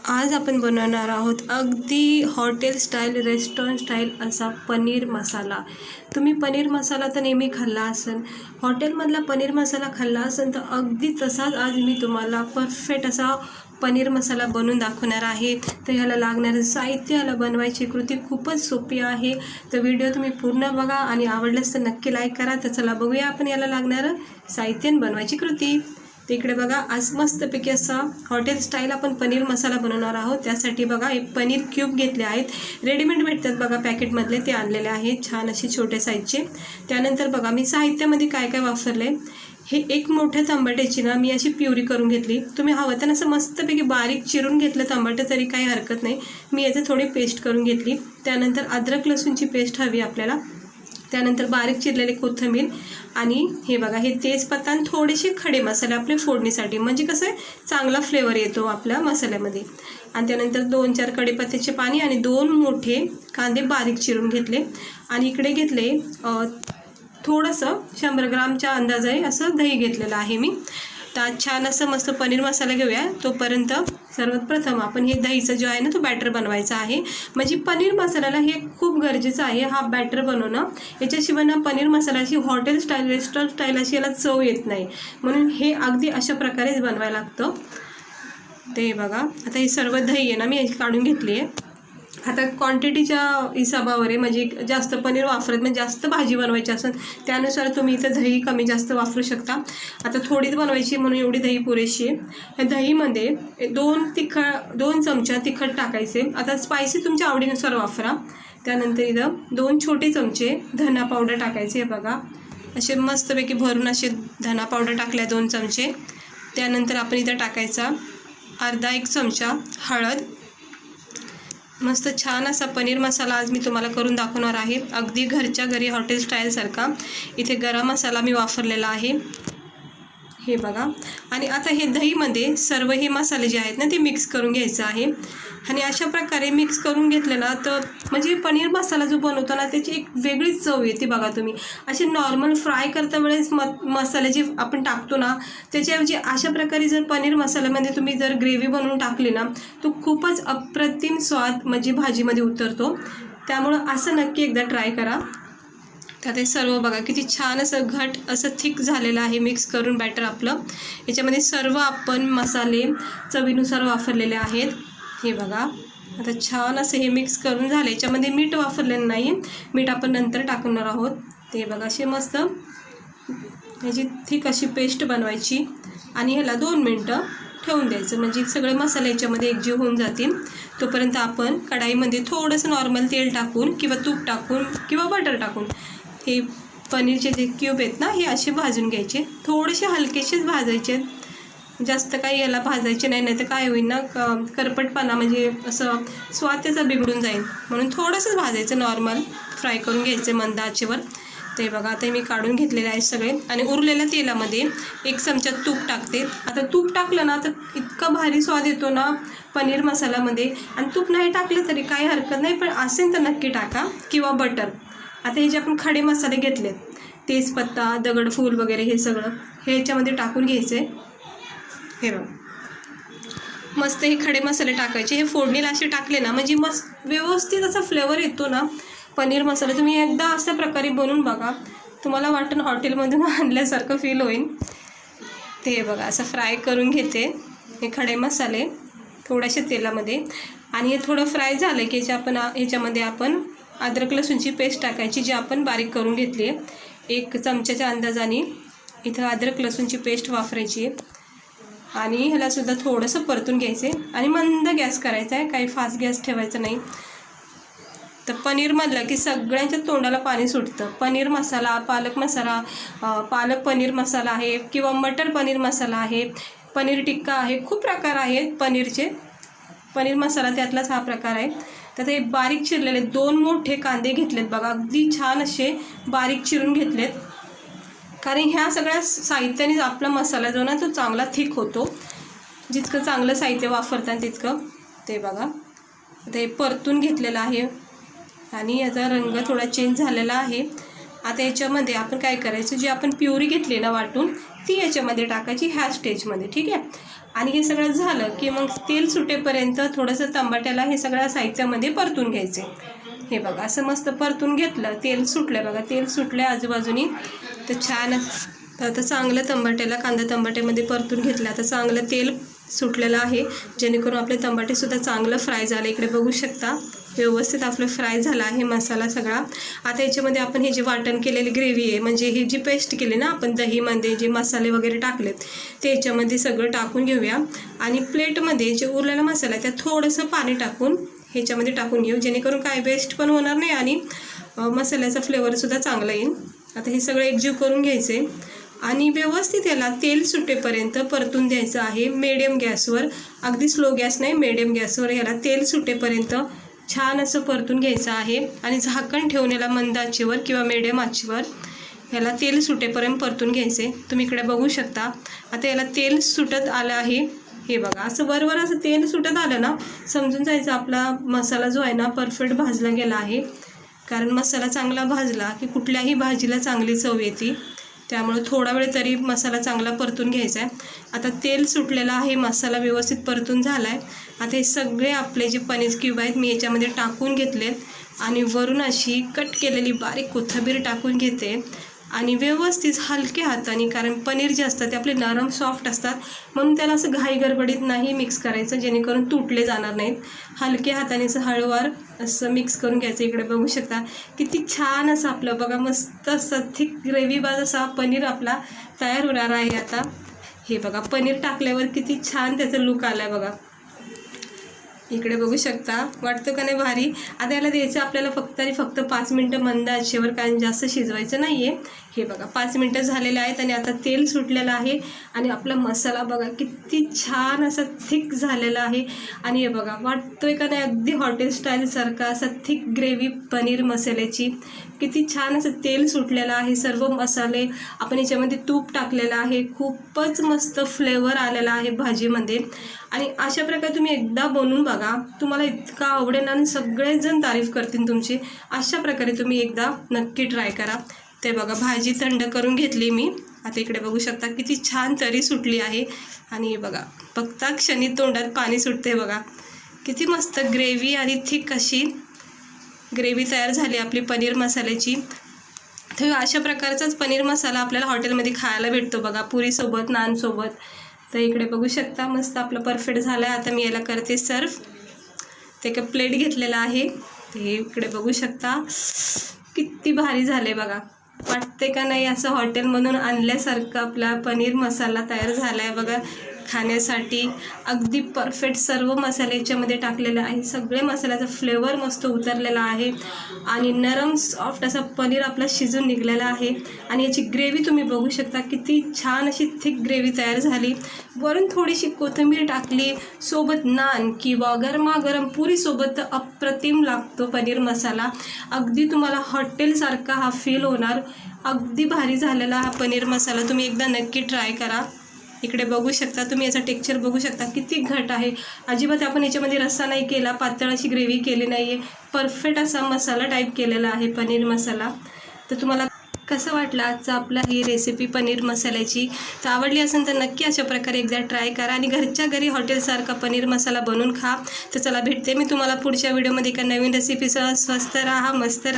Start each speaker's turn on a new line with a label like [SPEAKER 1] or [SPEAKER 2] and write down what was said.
[SPEAKER 1] आज आपण बनवणार आहोत अगदी हॉटेल स्टाईल रेस्टॉरंट स्टाईल असा पनीर मसाला। तुम्ही पनीर मसाला तर नेहमी खाल्ला असेल, हॉटेलमधला पनीर मसाला खाल्ला असेल, तर अगदी तसाच आज मी तुम्हाला परफेक्ट असा पनीर मसाला बनवून दाखवणार आहे। तर ह्याला लागणारं साहित्य, ह्याला बनवायची कृती खूपच सोपी आहे। तर व्हिडिओ तुम्ही पूर्ण बघा आणि आवडल्यास तर नक्की लाईक करा। तर चला बघूया आपण याला लागणारं साहित्य आणि बनवायची कृती। इकडे बघा, आज मस्तपैकी असा हॉटेल स्टाईल आपण पनीर मसाला बनवणार आहोत। त्यासाठी बघा एक पनीर क्यूब घेतले आहेत, रेडीमेड भेटतात बघा पॅकेटमधले, ते आणलेले आहेत छान असे छोटे साईजचे। त्यानंतर बघा मी साहित्यामध्ये काय काय वापरले, हे एक मोठ्या टमाट्याची ना मी अशी प्युरी करून घेतली। तुम्ही हवं तर असं मस्तपैकी बारीक चिरून घेतलं टमाटर तरी काही हरकत नाही, मी याचं थोडी पेस्ट करून घेतली। त्यानंतर अद्रक लसूणची पेस्ट हवी आपल्याला, त्यानंतर बारीक चिरलेले कोथिंबीर आणि हे बघा हे तेजपत्ता आणि थोडेसे खडे मसाले आपले फोडणीसाठी, म्हणजे कसं आहे चांगला फ्लेवर येतो आपल्या मसाल्यामध्ये। आणि त्यानंतर 2-4 कढीपत्त्याचे पाणी आणि 2 मोठे कांदे बारीक चिरून घेतले। आणि इकडे घेतले थोडंसं 100 ग्रामच्या अंदाजाने असं दही घेतलेलं आहे मी। तर छान असं मस्त पनीर मसाला घेऊया। तोपर्यंत सर्वात प्रथम आपण हे दहीचं जो आहे ना तो बॅटर बनवायचा आहे। म्हणजे पनीर मसाल्याला हे खूप गरजेचं आहे हा बॅटर बनवणं, याच्याशिवाय ना पनीर मसाल्याची हॉटेल स्टाईल रेस्टॉरंट स्टाईल अशी याला चव येत नाही, म्हणून हे अगदी अशा प्रकारेच बनवायला लागतं। ते बघा आता हे सर्व दही आहे ना मी काढून घेतली आहे। आता क्वांटिटीच्या हिसाबावर आहे, म्हणजे जास्त पनीर वापरत म्हणजे जास्त भाजी बनवायची असेल त्यानुसार तुम्ही इथं दही कमी जास्त वापरू शकता। आता थोडीच बनवायची म्हणून एवढी दही पुरेशी आहे। या दहीमध्ये 2 चमचा तिखट टाकायचे, आता स्पायसी तुमच्या आवडीनुसार वापरा। त्यानंतर इथं 2 छोटे चमचे धना पावडर टाकायचे, बघा असे मस्तपैकी भरून असे धना पावडर टाकल्या 2 चमचे। त्यानंतर आपण इथं टाकायचा अर्धा 1 चमचा हळद। मस्त छान असा पनीर मसाला आज मी तुम्हाला करून दाखवणार आहे, अगदी घरच्या घरी हॉटेल स्टाईलसारखा। इथे गरम मसाला मी वापरलेला आहे, हे बघा। आणि आता हे दहीमध्ये सर्व हे मसाले जे आहेत ना ते मिक्स करून घ्यायचं आहे। आणि अशा प्रकारे मिक्स करून घेतलं ना तर म्हणजे पनीर मसाला जो बनवतो ना त्याची एक वेगळीच चव येते बघा। तुम्ही असे नॉर्मल फ्राय करता वेळेस मसाले जे आपण टाकतो ना त्याच्याऐवजी अशा प्रकारे जर पनीर मसाल्यामध्ये तुम्ही जर ग्रेव्ही बनवून टाकली ना तो खूपच अप्रतिम स्वाद म्हणजे भाजीमध्ये उतरतो। त्यामुळं असं नक्की एकदा ट्राय करा। तर ते सर्व बघा किती छान असं घट असं थिक झालेलं आहे मिक्स करून बॅटर आपलं। याच्यामध्ये सर्व आपण मसाले चवीनुसार वापरलेले आहेत, हे बघा। आता छान असं हे मिक्स करून झाले, याच्यामध्ये मीठ वापरलेलं नाही, मीठ आपण नंतर टाकणार आहोत। ते बघा असे मस्त ह्याची थिक अशी पेस्ट बनवायची आणि ह्याला 2 मिनटं ठेवून द्यायचं, म्हणजे सगळे मसाले याच्यामध्ये एकजीव होऊन जातील। तोपर्यंत आपण कढाईमध्ये थोडंसं नॉर्मल तेल टाकून किंवा तूप टाकून किंवा बटर टाकून हे पनीरचे जे क्यूब आहेत ना हे असे भाजून घ्यायचे, थोडेसे हलकेसेच भाजायचे, जास्त काही याला भाजायचे नाही, नाही तर काय होईल ना करपटपणा म्हणजे असं स्वाद त्याचा बिघडून जाईल, म्हणून थोडंसं भाजायचं, नॉर्मल फ्राय करून घ्यायचं मंद आचेवर। ते बघा आता मी काढून घेतलेले आहेत सगळे। आणि उरलेल्या तेलामध्ये 1 चमचा तूप टाकते। आता तूप टाकलं ना तर इतका भारी स्वाद येतो ना पनीर मसाल्यामध्ये, आणि तूप नाही टाकलं तरी काही हरकत नाही, पण असेल तर नक्की टाका, किंवा बटर। आता हे जे आपण खडे मसाले घेतले तेजपत्ता दगडफूल वगैरे हे सगळं हे याच्यामध्ये टाकून घ्यायचे, हे बघा मस्त हे खडे मसाले टाकायचे। हे फोडणीला असे टाकले ना म्हणजे मस्त व्यवस्थित असा फ्लेवर येतो ना पनीर मसाला। तुम्ही एकदा अशा प्रकारे बनवून बघा, तुम्हाला वाटतं हॉटेलमधून आणल्यासारखं फील होईल। ते बघा असं फ्राय करून घेते हे खडे मसाले थोड्याशा तेलामध्ये। आणि हे थोडं फ्राय झालं की ह्याच्यामध्ये आपण अद्रक लसूणची पेस्ट टाकायची, जी आपण बारीक करून घेतली आहे। 1 चमच्याच्या अंदाजाने इथं अद्रक लसूणची पेस्ट वापरायची आहे। आणि ह्यालासुद्धा थोडंसं परतून घ्यायचं आहे आणि मंद गॅस करायचा आहे, काही फास्ट गॅस ठेवायचं नाही। तर पनीर म्हणलं की सगळ्यांच्या तोंडाला पाणी सुटतं। पनीर मसाला, पालक मसाला, पालक पनीर मसाला आहे किंवा मटर पनीर मसाला आहे, पनीर टिक्का आहे, खूप प्रकार आहेत पनीरचे। पनीर मसाला त्यातलाच हा प्रकार आहे। तर ते बारीक चिरलेले 2 मोठे कांदे घेतलेत बघा, अगदी छान असे बारीक चिरून घेतलेत, कारण ह्या सगळ्या साहित्यानेच आपला मसाला जो ना तो चांगला थिक होतो, जितकं चांगलं साहित्य वापरतात तितकं। ते बघा ते परतून घेतलेलं आहे आणि याचा रंग थोडा चेंज झालेला आहे। आता याच्यामध्ये आपण काय करायचं, जी आपण प्युरी घेतली ना वाटून ती याच्यामध्ये टाकायची ह्या स्टेजमध्ये, ठीक आहे। आणि हे सगळं झालं की मग तेल सुटेपर्यंत थोडंसं टमाट्याला हे सगळ्या साहित्यामध्ये परतून घ्यायचे. हे बघा असं मस्त परतून घेतलं, तेल सुटलं बघा, तेल सुटलं आजूबाजूनी. तर छान आता चांगलं कांदा टमाट्यामध्ये परतून घेतलं. आता चांगलं तेल सुटलेलं आहे, जेणेकरून आपले टमाटेसुद्धा चांगलं फ्राय झाले. इकडे बघू शकता व्यवस्थित आपलं फ्राय झाला आहे मसाला सगळा. आता याच्यामध्ये आपण हे जे वाटण केलेली ग्रेव्ही आहे, म्हणजे ही जी पेस्ट केली ना आपण दहीमध्ये जे मसाले वगैरे टाकलेत, ते याच्यामध्ये सगळं टाकून घेऊया. आणि प्लेटमध्ये जे उरलेला मसाला आहे त्यात थोडंसं पाणी टाकून ह्याच्यामध्ये टाकून घेऊ, जेणेकरून काय वेस्ट पण होणार नाही आणि मसाल्याचा फ्लेवरसुद्धा चांगला येईल. आता हे सगळं एकजीव करून घ्यायचे आणि व्यवस्थित याला तेल सुटेपर्यंत परतून द्यायचं आहे मीडियम गॅसवर. अगदी स्लो गॅस नाही, मीडियम गॅसवर याला तेल सुटेपर्यंत छान असं परतून घ्यायचं आहे. आणि झाकण ठेवून याला मंद आचेवर किंवा मीडियम आचेवर याला तेल सुटेपर्यंत परतून घ्यायचे. तुम्ही इकडे बघू शकता आता याला तेल सुटत आलं आहे. हे बघा असं बरोबर असं तेल सुटत आलं ना, समजून जायचं आपला मसाला जो आहे ना परफेक्ट भाजला गेला आहे. कारण मसाला चांगला भाजला की कुठल्याही भाजीला चांगली चव येते. त्यामुळे थोडा वेळ तरी मसाला चांगला परतून घ्यायचा आहे. आता तेल सुटलेला आहे, मसाला व्यवस्थित परतून झाला आहे. आता हे सगळे आपले जे पनीर क्यूब आहेत मी याच्यामध्ये टाकून घेतलेत आणि वरून अशी कट केलेली बारीक कोथिंबीर टाकून घेते आणि व्यवस्थित हलक्या हाताने, कारण पनीर जे असतात ते आपले नरम सॉफ्ट असतात, म्हणून त्याला असं घाई गडबडीत नाही मिक्स करायचं, जेणेकरून तुटले जाणार नाहीत. हलक्या हाताने असं हळूवार असं मिक्स करून घ्यायचं. इकडे बघू शकता किती छान असं आपलं बघा मस्त असं थिक ग्रेव्हीबाज असा पनीर आपला तयार होणार आहे. आता हे बघा पनीर टाकल्यावर किती छान त्याचा लुक आला आहे बघा. इकडे बघू शकता, वाटतं का नाही भारी. आता याला द्यायचं आपल्याला फक्त 5 मिनटं मंद आचेवर, कारण जास्त शिजवायचं नाही आहे. हे बघा 5 मिनटं झालेले आहेत आणि आता तेल सुटलेलं आहे आणि आपला मसाला बघा किती छान असा थिक झालेला आहे. आणि हे बघा वाटतोय का नाही अगदी हॉटेल स्टाईलसारखा असा थिक ग्रेव्ही पनीर मसाल्याची. किती छान असं तेल सुटलेलं आहे, सर्व मसाले आपण याच्यामध्ये तूप टाकलेलं आहे, खूपच मस्त फ्लेवर आलेला आहे भाजीमध्ये. आणि अशा प्रकारे तुम्ही एकदा बनवून बघा, तुम्हाला इतका आवडेल आणि सगळेजण तारीफ करतील तुमची. अशा प्रकारे तुम्ही एकदा नक्की ट्राय करा. ते बघा भाजी थंड करून घेतली मी. आता इकडे बघू शकता किती छान तरी सुटली आहे आणि बघा बघता क्षणी तोंडात पाणी सुटते बघा. किती मस्त ग्रेव्ही आणि थिक अशी ग्रेव्ही तयार झाली आपली पनीर मसाल्याची. तर अशा प्रकारचाच पनीर मसाला आपल्याला हॉटेलमध्ये खायला भेटतो बघा, पुरीसोबत नानसोबत. तर इकडे बघू शकता मस्त आपलं परफेक्ट झालं आहे. आता मी याला करते सर्व. ते एक प्लेट घेतलेला आहे, ते इकडे बघू शकता किती भारी झाले बघा. वाटते का नाही असं हॉटेलमधून आणल्यासारखं आपला पनीर मसाला तयार झाला आहे बघा खाण्यासाठी. अगदी परफेक्ट सर्व मसाले याच्यामध्ये टाकलेले आहे, सगळे मसाल्याचा फ्लेवर मस्त उतरलेला आहे आणि नरम सॉफ्ट असा पनीर आपला शिजून निघलेला आहे. आणि याची ग्रेव्ही तुम्ही बघू शकता किती छान अशी थिक ग्रेव्ही तयार झाली. वरून थोडीशी कोथिंबीर टाकली, सोबत नान किंवा गरमागरम पुरीसोबत तर अप्रतिम लागतो पनीर मसाला. अगदी तुम्हाला हॉटेलसारखा हा फील होणार. अगदी भारी झालेला हा पनीर मसाला, तुम्ही एकदा नक्की ट्राय करा. इकडे बघू शकता तुम्ही याचा टेक्स्चर बघू शकता किती घट आहे. अजिबात आपण याच्यामध्ये रस्सा नाही केला, पातळ अशी ग्रेव्ही केली नाही आहे, परफेक्ट असा मसाला टाईप केलेला आहे पनीर मसाला. तर तुम्हाला कसं वाटलं आजचं आपला ही रेसिपी पनीर मसाल्याची? तर आवडली असेल तर नक्की अशा प्रकारे एकदा ट्राय करा आणि घरच्या घरी हॉटेलसारखा पनीर मसाला बनवून खा. तर चला भेटते मी तुम्हाला पुढच्या व्हिडिओमध्ये एका नवीन रेसिपीसह. स्वस्त राहा, मस्त राहा.